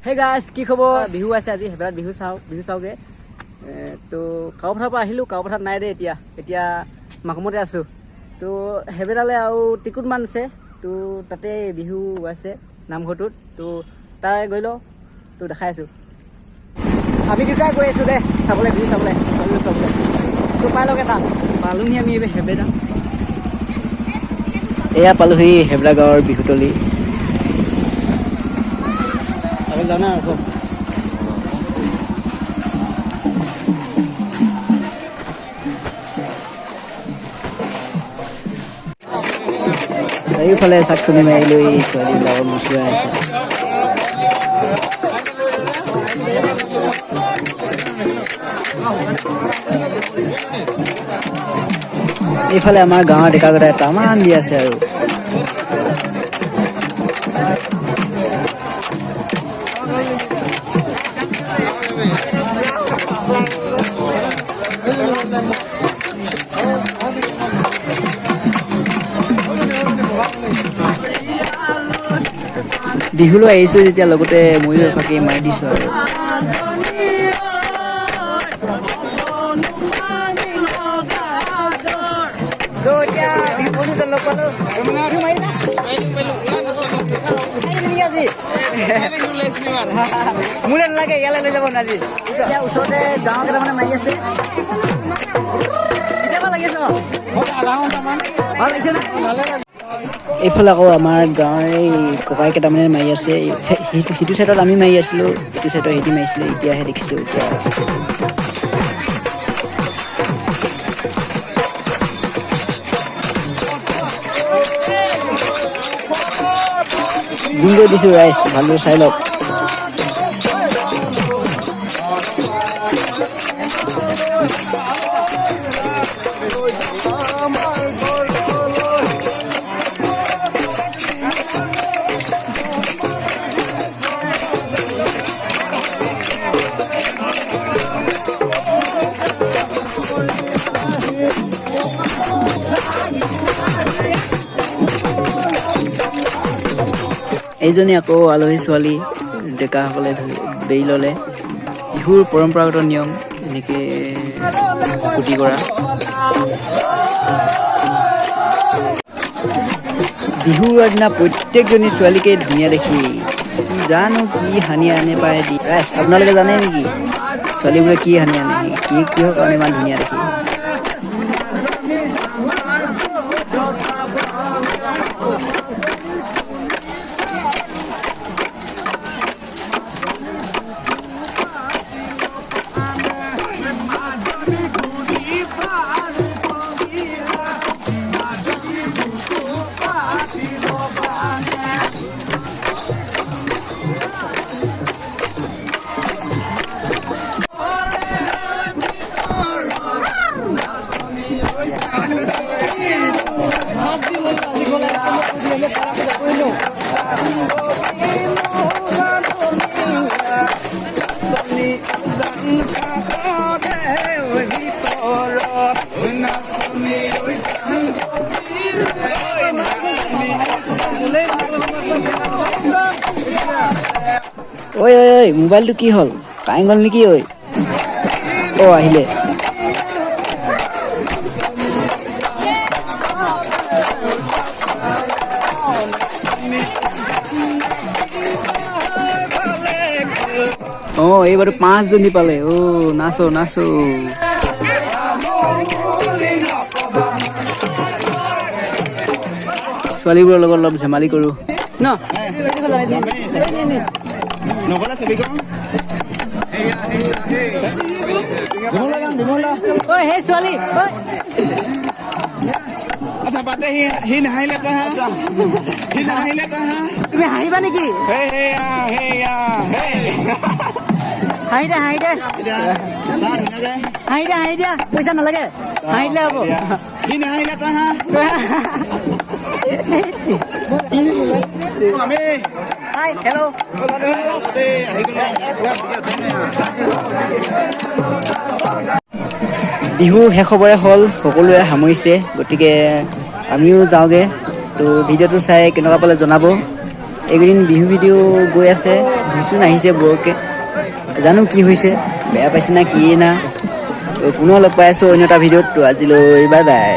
Hey guys, কি খবৰ? বিহু আছে আজি হেবেলাত বিহু চাওগে। তো কাউপথাৰ পৰা আহিলো, কাউপথাৰ নাই দে এতিয়া মাকুমতে আছো। তো হেবেলালে আৰু টিকুট মান আছে। তো তাতে বিহু আছে নামঘৰটোত। তো তাই গৈ লও, তো দেখাই আছো। আমি দুটা গৈ আছো দে চাবলৈ বিহু চাবলৈ। তো পাই লগে তা পালোহি আমি হেবেলা। এয়া পালোহি হেবেলা গাঁৱৰ বিহুতলি। জানা খুব এইফালে চাকচনি মাৰি লৈ ছোৱালীবিলাকৰ মুচুৱাই আছে। এইফালে আমাৰ গাঁৱৰ ডেকা কটাই তামান দি আছে আৰু বিহুলৈ আহিছো যেতিয়া লগতে ময়ো এফাকি মাৰি দিছো আৰু মোলে নালাগে ইয়ালৈ লৈ যাব নাজি এতিয়া ওচৰতে গাঁও কেইটামানে মাৰি আছে কেতিয়াবা লাগিছে ভাল লাগিছে ন এইফালে আকৌ আমাৰ গাঁৱৰ এই ককাই কেইটামানে মাৰি আছে সিটো চাইডত আমি মাৰি আছিলো ইটো চাইডত সিহঁতি মাৰিছিলে এতিয়াহে দেখিছো এতিয়া জিংগৈ দিছো ৰাইজ ভালদৰে চাই লওক এইজনী আকৌ আলহী ছোৱালী ডেকাসকলে বেৰি ল'লে বিহুৰ পৰম্পৰাগত নিয়ম এনেকৈ ফূৰ্তি কৰা বিহুৰ দিনা প্ৰত্যেকজনী ছোৱালীকে ধুনীয়া দেখি জানো কি সানি আনে পায় দি ৰাইজ আপোনালোকে জানে নেকি ছোৱালীবোৰে কি সানি আনে কিহৰ কাৰণে ইমান ধুনীয়া দেখি ঐ মোবাইলটো কি হ'ল কাই গ'ল নেকি ঐ আহিলে এইবাৰ 5 জনী পালে নাচো ছোৱালীবোৰৰ লগত অলপ ধেমালি কৰো ন নগলা ছবি কম হে ছোৱালী আচ্ছা বাদে সি নাহিলে তই তুমি হাঁহিবা নেকি হাঁহি দিয়া পইচা নালাগে হাঁহি দিলে হ'ব সি নাহিলে তই হাই হেল্ল' বিহু শেষ হ'বৰে হ'ল সকলোৱে সামৰিছে গতিকে আমিও যাওঁগে তো ভিডিঅ'টো চাই কেনেকুৱা পালে জনাব এইকেইদিন বিহু ভিডিঅ' গৈ আছে ভুচুন আহিছে বৰকৈ জানো কি হৈছে বেয়া পাইছে না কি না পুনৰ লগ পাই আছোঁ অন্য এটা ভিডিঅ'ত তো আজিলৈ বাই বাই